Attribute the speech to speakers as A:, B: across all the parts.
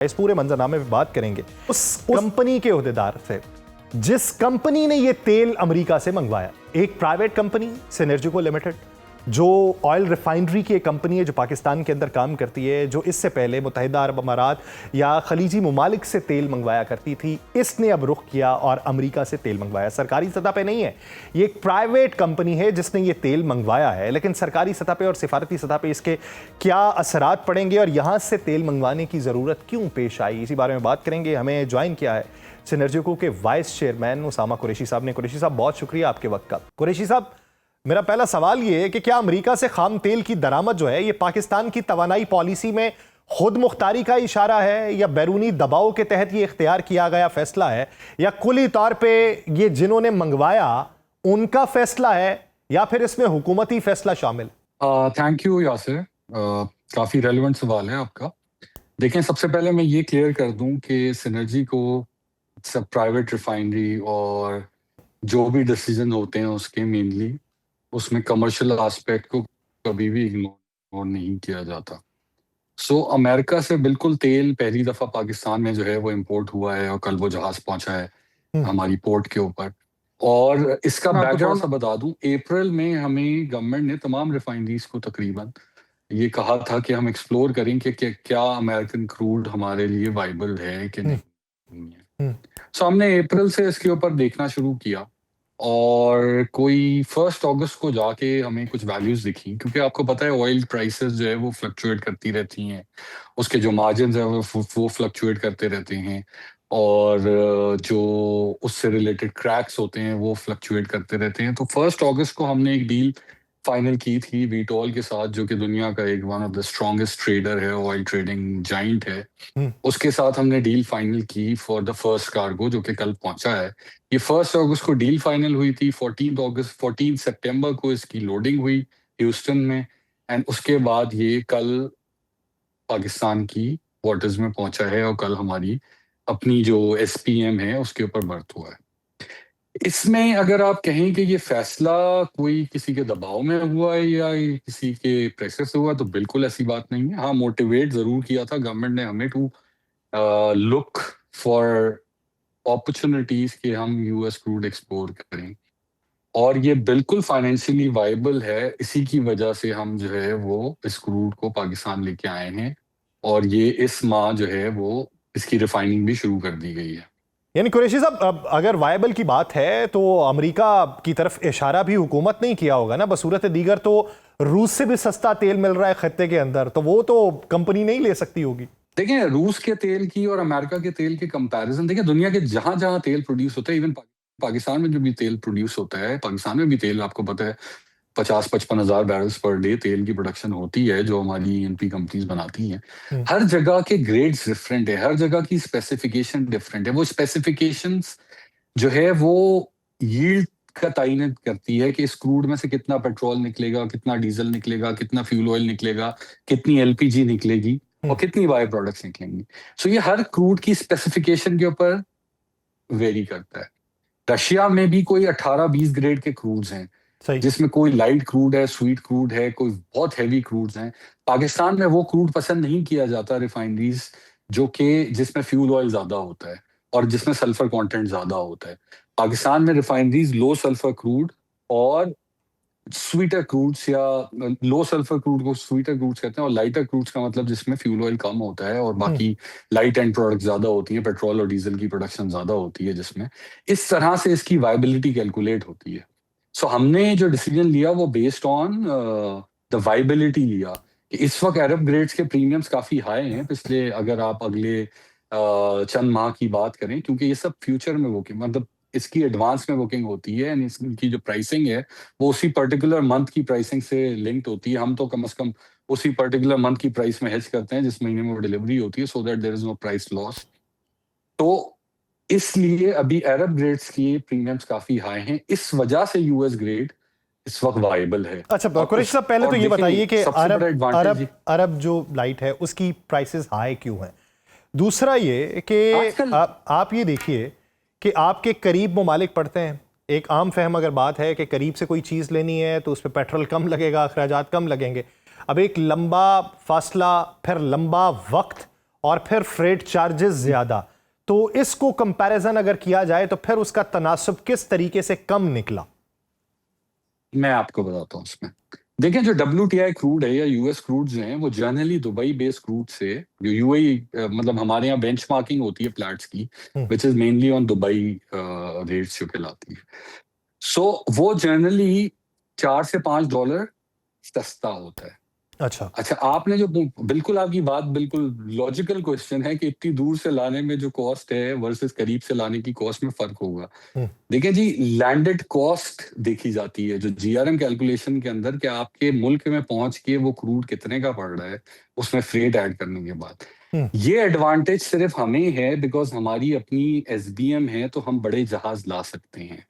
A: इस पूरे मंजरनामे पे बात करेंगे उस कंपनी के ओहदेदार से जिस कंपनी ने ये तेल अमेरिका से मंगवाया। एक प्राइवेट कंपनी सिनर्जिको लिमिटेड जो ऑयल रिफाइनरी की एक कंपनी है जो पाकिस्तान के अंदर काम करती है, जो इससे पहले मुत्तहिदा अरब अमारात या खलीजी ममालिक से तेल मंगवाया करती थी, इसने अब रुख किया और अमेरिका से तेल मंगवाया। सरकारी सतह पे नहीं है, ये एक प्राइवेट कंपनी है जिसने ये तेल मंगवाया है, लेकिन सरकारी सतह पे और सिफारती सतह पे इसके क्या असरात पड़ेंगे और यहाँ से तेल मंगवाने की ज़रूरत क्यों पेश आई, इसी बारे में बात करेंगे। हमें ज्वाइन किया है सिनर्जिको के वाइस चेयरमैन उसामा कुरैशी साहब ने। कुरैशी साहब, बहुत शुक्रिया आपके वक्त का। कुरैशी साहब, मेरा पहला सवाल ये है कि क्या अमेरिका से खाम तेल की दरामद जो है ये पाकिस्तान की तवानाई पॉलिसी में खुद मुख्तारी का इशारा है या बैरूनी दबाव के तहत ये इख्तियार किया गया फैसला है, या कुली तौर पे ये जिन्होंने मंगवाया उनका फैसला है, या फिर इसमें हुकूमती फैसला शामिल?
B: थैंक यू यासिर, काफ़ी रेलेवेंट सवाल है आपका। देखें, सबसे पहले मैं ये क्लियर कर दूं कि सिनर्जी को सब प्राइवेट रिफाइनरी और जो भी डिसीजन होते हैं उसके मेनली उसमें कमर्शियल एस्पेक्ट को कभी भी इग्नोर नहीं किया जाता। अमेरिका से बिल्कुल तेल पहली दफ़ा पाकिस्तान में जो है वो इंपोर्ट हुआ है और कल वो जहाज पहुंचा है हमारी पोर्ट के ऊपर। और इसका बैकग्राउंड सा बता दूं, अप्रैल में हमें गवर्नमेंट ने तमाम रिफाइनरीज को तकरीबन ये कहा था कि हम एक्सप्लोर करेंगे कि क्या अमेरिकन क्रूड हमारे लिए वाइबल है कि नहीं है। हमने अप्रैल से इसके ऊपर देखना शुरू किया और कोई 1 अगस्त को जाके हमें कुछ वैल्यूज दिखी, क्योंकि आपको पता है ऑयल प्राइसेस जो है वो फ्लक्चुएट करती रहती हैं, उसके जो मार्जिन है वो फ्लक्चुएट करते रहते हैं, और जो उससे रिलेटेड क्रैक्स होते हैं वो फ्लक्चुएट करते रहते हैं। तो 1 अगस्त को हमने एक डील फाइनल की थी वीटॉल के साथ, जो कि दुनिया का एक one of the strongest trader है, ऑयल ट्रेडिंग जाइंट है। उसके साथ हमने डील फाइनल की फॉर द फर्स्ट कार्गो, जो कि कल पहुंचा है। ये 1 अगस्त को डील फाइनल हुई थी। 14 सितंबर को इसकी लोडिंग हुई ह्यूस्टन में, एंड उसके बाद ये कल पाकिस्तान की वाटर्स में पहुंचा है और कल हमारी अपनी जो SPM है उसके ऊपर बर्थ हुआ है। इसमें अगर आप कहें कि ये फैसला कोई किसी के दबाव में हुआ है या किसी के प्रेशर से हुआ, तो बिल्कुल ऐसी बात नहीं है। हाँ, मोटिवेट जरूर किया था गवर्नमेंट ने हमें टू लुक फॉर अपॉर्चुनिटीज कि हम US क्रूड एक्सप्लोर करें, और ये बिल्कुल फाइनेंशियली वाइबल है। इसी की वजह से हम जो है वो इस क्रूड को पाकिस्तान लेके आए हैं, और ये इस माह जो है वो इसकी रिफाइनिंग भी शुरू कर दी गई है।
A: यानी कुरैशी साहब, अब अगर वायबल की बात है तो अमेरिका की तरफ इशारा भी हुकूमत नहीं किया होगा ना? बसूरत दीगर तो रूस से भी सस्ता तेल मिल रहा है खत्ते के अंदर, तो वो तो कंपनी नहीं ले सकती होगी।
B: देखिए, रूस के तेल की और अमेरिका के तेल के कंपैरिजन, देखिए दुनिया के जहां जहां तेल प्रोड्यूस होता है, इवन पाकिस्तान में जो भी तेल प्रोड्यूस होता है, पाकिस्तान में भी तेल आपको पता है 50-55 हजार बैरल्स पर डे तेल की प्रोडक्शन होती है जो हमारी ENP कंपनीज बनाती हैं। हर जगह के ग्रेड्स डिफरेंट है, हर जगह की स्पेसिफिकेशन डिफरेंट है। वो स्पेसिफिकेशंस जो है वो यील्ड का तयन करती है कि इस क्रूड में से कितना पेट्रोल निकलेगा, कितना डीजल निकलेगा, कितना फ्यूल ऑयल निकलेगा, कितनी LPG निकलेगी और कितनी बाय प्रोडक्ट्स निकलेंगी। ये हर क्रूड की स्पेसिफिकेशन के ऊपर वेरी करता है। रशिया में भी कोई 18-20 ग्रेड के क्रूड्स हैं, जिसमें कोई लाइट क्रूड है, स्वीट क्रूड है, कोई बहुत हैवी क्रूड्स हैं। पाकिस्तान में वो क्रूड पसंद नहीं किया जाता रिफाइनरीज जो कि जिसमें फ्यूल ऑयल ज्यादा होता है और जिसमें सल्फर कंटेंट ज्यादा होता है। पाकिस्तान में रिफाइनरीज लो सल्फर क्रूड और स्वीटर क्रूड्स, या लो सल्फर क्रूड को स्वीटर क्रूड्स कहते हैं, और लाइटर क्रूड्स का मतलब जिसमें फ्यूल ऑयल कम होता है और बाकी लाइट एंड प्रोडक्ट ज्यादा होती है, पेट्रोल और डीजल की प्रोडक्शन ज्यादा होती है, जिसमें इस तरह से इसकी वायबिलिटी कैलकुलेट होती है। हमने जो डिसीजन लिया वो बेस्ड ऑन द वायबिलिटी लिया कि इस वक्त अरब ग्रेड्स के प्रीमियम्स काफी हाई हैं पिछले, अगर आप अगले चंद माह की बात करें, क्योंकि ये सब फ्यूचर में बुकिंग, मतलब इसकी एडवांस में बुकिंग होती है, एंड इसकी जो प्राइसिंग है वो उसी पर्टिकुलर मंथ की प्राइसिंग से लिंक्ड होती है। हम तो कम से कम उसी पर्टिकुलर मंथ की प्राइस में हेज करते हैं जिस महीने में वो डिलीवरी होती है, so that there is no price loss. तो इसलिए अभी अरब ग्रेड्स की प्रीमियम्स काफी हाई हैं, इस वजह से US ग्रेड इस वक्त वायबल है।
A: अच्छा कुरैशी साहब, पहले तो ये बताइए कि अरब जो लाइट है उसकी प्राइसेस हाई क्यों हैं? दूसरा ये कि आप ये देखिए कि आपके करीब ममालिक पड़ते हैं। एक आम फहम अगर बात है कि करीब से कोई चीज़ लेनी है तो उस पर पेट्रोल कम लगेगा, अखराजात कम लगेंगे। अब एक लंबा फासला, फिर लंबा वक्त और फिर फ्रेट चार्जेस ज्यादा, तो इसको कंपैरिजन अगर किया जाए तो फिर उसका तनासुब किस तरीके से कम निकला?
B: मैं आपको बताता हूँ उसमें। देखिए, जो WTI क्रूड है या यूएस क्रूड जो हैं, वो जनरली दुबई बेस्ड क्रूड से, जो यूएई मतलब हमारे यहाँ बेंचमार्किंग होती है प्लैट्स की, which is mainly on Dubai rates जो कहलाती है। सो वो जनरली $4 से $5 सस्ता होता है।
A: अच्छा।
B: अच्छा, आपने जो बिल्कुल आपकी बात बिल्कुल लॉजिकल क्वेश्चन है कि इतनी दूर से लाने में जो कॉस्ट है वर्सेस करीब से लाने की कॉस्ट में फर्क होगा। देखिए जी, लैंडेड कॉस्ट देखी जाती है जो जीआरएम कैलकुलेशन के अंदर, कि आपके मुल्क में पहुंच के वो क्रूड कितने का पड़ रहा है उसमें फ्रेट ऐड करने के बाद। ये एडवांटेज सिर्फ हमें है बिकॉज हमारी अपनी एसबीएम है, तो हम बड़े जहाज ला सकते हैं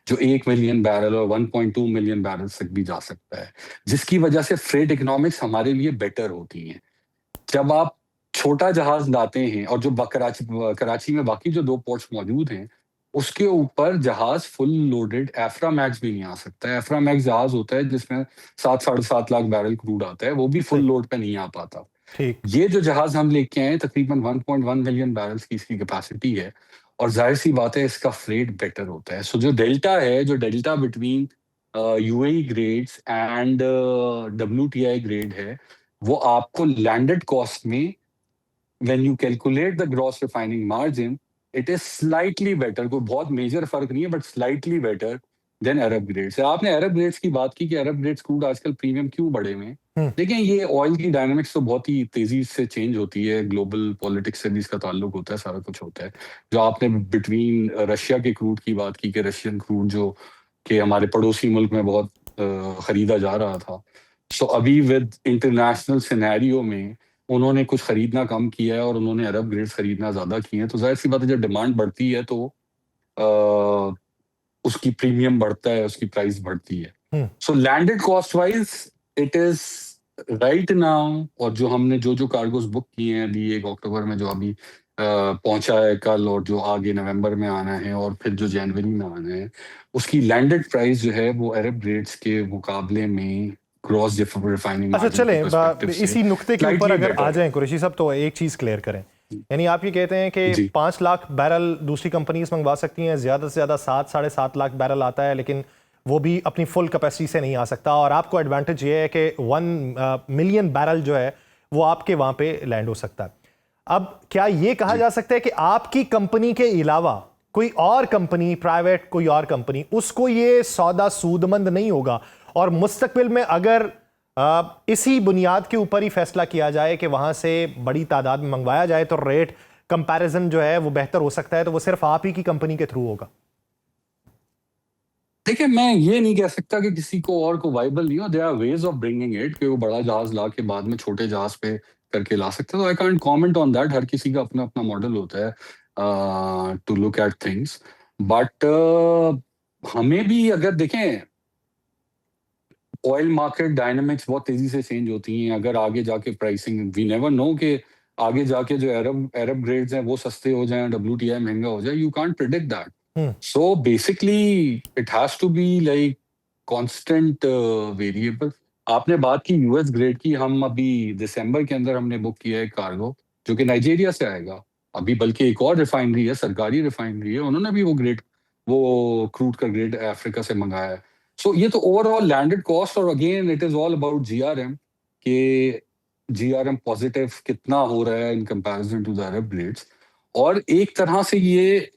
B: जो 1 मिलियन बैरल और 1.2 मिलियन बैरल तक भी जा सकता है, जिसकी वजह से फ्रेट इकोनॉमिक्स हमारे लिए बेटर होती हैं। जब आप छोटा जहाज लाते हैं, और जो कराची में बाकी जो 2 पोर्ट्स मौजूद हैं, उसके ऊपर जहाज फुल लोडेड एफ्रामैक्स भी नहीं आ सकता है। एफ्रामैक्स जहाज होता है जिसमें 7-7.5 लाख बैरल क्रूड आता है, वो भी फुल लोड पे नहीं आ पाता।
A: ठीक।
B: ये जो जहाज हम लेके आए तकरीबन 1.1 मिलियन बैरल्स की इसकी कैपेसिटी है, और जाहिर सी बात है इसका फ्रेट बेटर होता है। सो जो डेल्टा है, जो delta between UAE grades and WTI grade है, वो आपको लैंडेड कॉस्ट में when you calculate the gross refining margin, it is slightly better. कोई बहुत मेजर फर्क नहीं है, but slightly better than Arab grades. आपने अरब ग्रेड्स की बात की कि अरब ग्रेड्स क्रूड आजकल प्रीमियम क्यों बढ़े हुए हैं। देखिए, ये ऑयल की डायनामिक्स तो बहुत ही तेजी से चेंज होती है, ग्लोबल पॉलिटिक्स से भी इसका ताल्लुक होता है, सारा कुछ होता है। जो आपने बिटवीन रशिया के क्रूड की बात की कि रशियन क्रूड जो कि हमारे पड़ोसी मुल्क में बहुत खरीदा जा रहा था, सो अभी विद इंटरनेशनल सिनेरियो में उन्होंने कुछ खरीदना कम किया है और उन्होंने अरब ग्रेड्स खरीदना ज्यादा किए हैं। तो जाहिर सी बात है, जब डिमांड बढ़ती है तो उसकी प्रीमियम बढ़ता है, उसकी प्राइस बढ़ती है। So landed cost wise it is right now, और जो हमने जो कार्गोस बुक किए हैं अभी 1 अक्टूबर में, जो अभी पहुंचा है कल, और जो आगे नवंबर में आना है, और फिर जो जनवरी में आना है, उसकी लैंडेड प्राइस जो है वो अरब ग्रेड्स के मुकाबले में ग्रॉस रिफाइनिंग।
A: अच्छा, चलें इसी नुक्ते के ऊपर अगर आ जाएं कुरैशी साहब, तो एक चीज़ क्लियर करें। यानी आप ये कहते हैं कि 5 लाख बैरल दूसरी कंपनीज मंगवा सकती हैं, ज़्यादा से ज़्यादा 7-7.5 लाख बैरल आता है, लेकिन वो भी अपनी फुल कैपेसिटी से नहीं आ सकता, और आपको एडवांटेज ये है कि 1 मिलियन बैरल जो है वो आपके वहाँ पे लैंड हो सकता है। अब क्या ये कहा जा सकता है कि आपकी कंपनी के अलावा कोई और कंपनी, प्राइवेट कोई और कंपनी, उसको ये सौदा सूदमंद नहीं होगा, और मुस्तकबिल में अगर इसी बुनियाद के ऊपर ही फैसला किया जाए कि वहां से बड़ी तादाद में मंगवाया जाए तो रेट कंपैरिजन जो है वो बेहतर हो सकता है, तो वो सिर्फ आप ही की कंपनी के थ्रू होगा?
B: देखिए, मैं ये नहीं कह सकता कि किसी को और को वाइबल नहीं हो। There are ways of bringing it, कि वो बड़ा जहाज ला के बाद में छोटे जहाज पे करके ला सकते हैं। तो I can't comment on that, हर किसी का अपना अपना मॉडल होता है to look at things. But हमें भी अगर देखें, ऑयल मार्केट डायनामिक्स बहुत तेजी से चेंज होती हैं। अगर आगे जाके प्राइसिंग, वी नेवर नो कि आगे जाके जो अरब ग्रेड्स हैं वो सस्ते हो जाएं, WTI महंगा हो जाए, you can't predict that. So basically it has to be like constant variable. आपने बात की यूएस ग्रेड की, हम अभी दिसंबर के अंदर हमने बुक किया है कार्गो जो कि नाइजीरिया से आएगा अभी, बल्कि एक और रिफाइनरी है, सरकारी रिफाइनरी है, उन्होंने भी वो क्रूड का ग्रेड अफ्रीका से मंगाया है। सो ये तो ओवरऑल लैंडेड कॉस्ट, और again it is all about GRM, के जीआरएम पॉजिटिव कितना हो रहा है in comparison to the Arab grades. और एक तरह से ये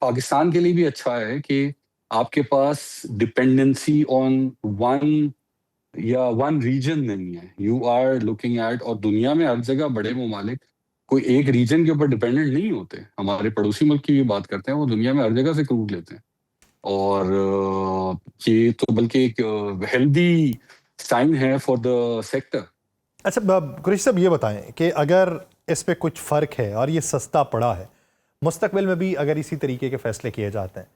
B: पाकिस्तान के लिए भी अच्छा है कि आपके पास डिपेंडेंसी ऑन वन रीजन नहीं है। यू आर लुकिंग एट, और दुनिया में हर जगह बड़े ममालिक कोई एक रीजन के ऊपर डिपेंडेंट नहीं होते। हमारे पड़ोसी मुल्क की भी बात करते हैं, वो दुनिया में हर जगह से क्रूड लेते हैं, और ये तो बल्कि एक हेल्दी साइन है फॉर द सेक्टर।
A: अच्छा कुरैशी साहब, ये बताएं कि अगर इस पे कुछ फ़र्क है और ये सस्ता पड़ा है, मुस्तकबिल में भी अगर इसी तरीके के फैसले किए जाते हैं,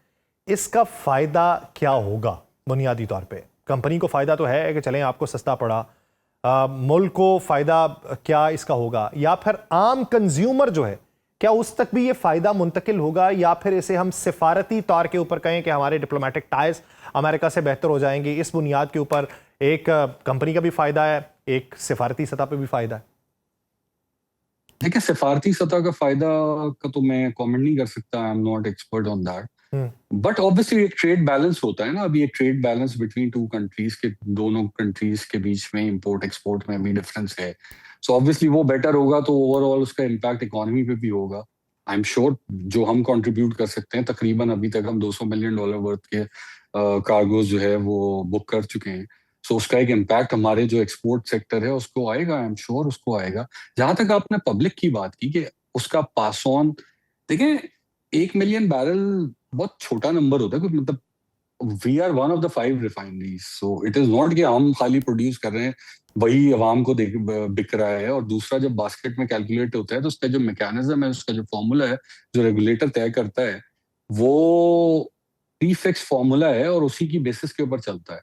A: इसका फ़ायदा क्या होगा? बुनियादी तौर पे कंपनी को फ़ायदा तो है कि चलें आपको सस्ता पड़ा, मुल्क को फ़ायदा क्या इसका होगा, या फिर आम कंज्यूमर जो है क्या उस तक भी ये फ़ायदा मुंतकिल होगा, या फिर इसे हम सिफारती तौर के ऊपर कहें कि हमारे डिप्लोमेटिक टाइज अमेरिका से बेहतर हो जाएंगे, इस बुनियाद के ऊपर एक कंपनी का भी फ़ायदा है, एक सिफारती सतह पे भी फ़ायदा है?
B: देखिए सिफारती सतह का फायदा का तो मैं कमेंट नहीं कर सकता, I am not expert on that, but obviously एक ट्रेड बैलेंस होता है ना, अभी एक trade balance between two countries के, दोनों कंट्रीज के बीच में इंपोर्ट एक्सपोर्ट में भी डिफरेंस है, सो ऑब्वियसली वो बेटर होगा तो ओवरऑल उसका इम्पैक्ट इकोनॉमी पे भी होगा। आई एम श्योर जो हम कंट्रीब्यूट कर सकते हैं, तकरीबन अभी तक हम $200 मिलियन वर्थ के कार्गोज जो है वो बुक कर चुके हैं, सो उसका एक इम्पैक्ट हमारे जो एक्सपोर्ट सेक्टर है उसको आएगा, आई एम श्योर उसको आएगा। जहां तक आपने पब्लिक की बात की कि उसका पास ऑन, देखें 1 मिलियन बैरल बहुत छोटा नंबर होता है, कुछ मतलब we are one of the 5 refineries, so it is not कि हम खाली प्रोड्यूस कर रहे हैं वही अवाम को बिक रहा है। और दूसरा जब बास्केट में कैलकुलेट होता है तो उसका जो मैकेनिज्म है, उसका जो फॉर्मूला है, जो रेगुलेटर तय करता है, वो प्रीफिक्स फॉर्मूला है और उसी की बेसिस के ऊपर चलता है।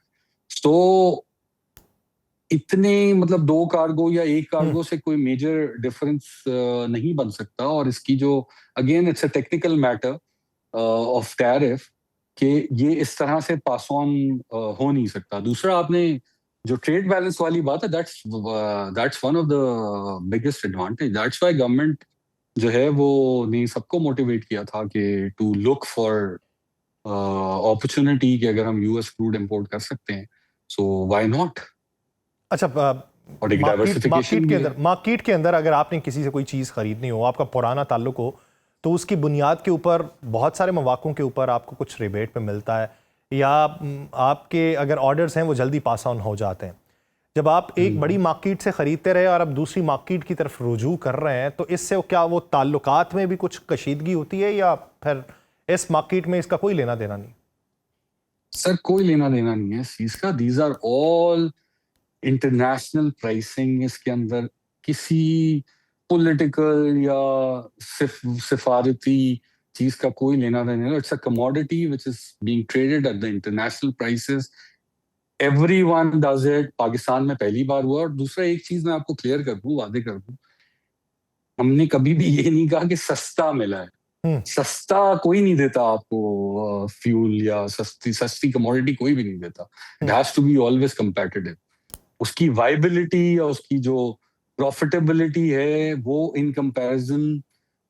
B: तो इतने मतलब 2 कार्गो या 1 कार्गो से कोई मेजर डिफरेंस नहीं बन सकता। और इसकी जो again it's a technical matter of tariff कि ये इस तरह से पास ऑन हो नहीं सकता। दूसरा आपने जो ट्रेड बैलेंस वाली बात है, that's one of the biggest advantage, that's why government जो है वो ने सबको मोटिवेट किया था कि टू लुक फॉर अपॉर्चुनिटी कि अगर हम यूएस क्रूड इंपोर्ट कर सकते हैं सो व्हाई नॉट।
A: अच्छा,
B: और एक डाइवर्सिफिकेशन भी है।
A: मार्केट के अंदर अगर आपने किसी से कोई चीज़ खरीदनी हो, आपका पुराना ताल्लुक हो, तो उसकी बुनियाद के ऊपर बहुत सारे मौक़ों के ऊपर आपको कुछ रिबेट पे मिलता है, या आपके अगर ऑर्डर्स हैं वो जल्दी पास ऑन हो जाते हैं। जब आप एक बड़ी मार्केट से ख़रीदते रहे और अब दूसरी मार्केट की तरफ रुजू कर रहे हैं, तो इससे क्या वो ताल्लुकात में भी कुछ कशीदगी होती है, या फिर इस मार्केट में इसका कोई लेना देना नहीं?
B: सर कोई लेना देना नहीं है इस चीज का, these are all international pricing. इसके अंदर किसी पॉलिटिकल या सिफारती चीज का कोई लेना देना नहीं। It's a commodity which is being traded at the international prices, everyone does it. Pakistan में पहली बार हुआ। और दूसरा एक चीज मैं आपको क्लियर कर दूं, वादे कर दूं, हमने कभी भी ये नहीं कहा कि सस्ता मिला है। सस्ता कोई नहीं देता आपको फ्यूल, या सस्ती सस्ती कमोडिटी कोई भी नहीं देता। It has to be always competitive. उसकी वाइबिलिटी या उसकी जो प्रॉफिटेबिलिटी है वो in comparison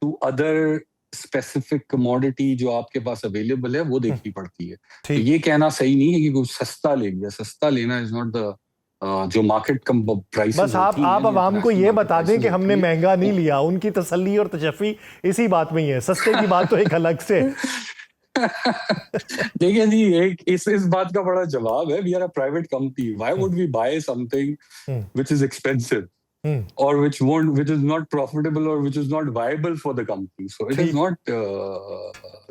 B: to other specific commodity जो आपके पास अवेलेबल है वो देखनी पड़ती है। तो ये कहना सही नहीं है कि कुछ सस्ता ले लिया। सस्ता लेना इज नॉट द जो मार्केट कम प्राइस।
A: बस आप आवाम को ये बता दें कि हमने महंगा नहीं लिया, उनकी तसल्ली और तशफ़ी इसी बात में ही है। सस्ते की बात तो एक अलग से।
B: देखिए जी, एक इस बात का बड़ा जवाब है, we are a private company, why would we buy something which is expensive or which is not profitable or which is not viable for the company, so it is not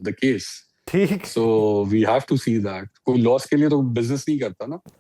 B: the case.
A: ठीक,
B: so we have to see that कोई loss के लिए तो business नहीं करता ना।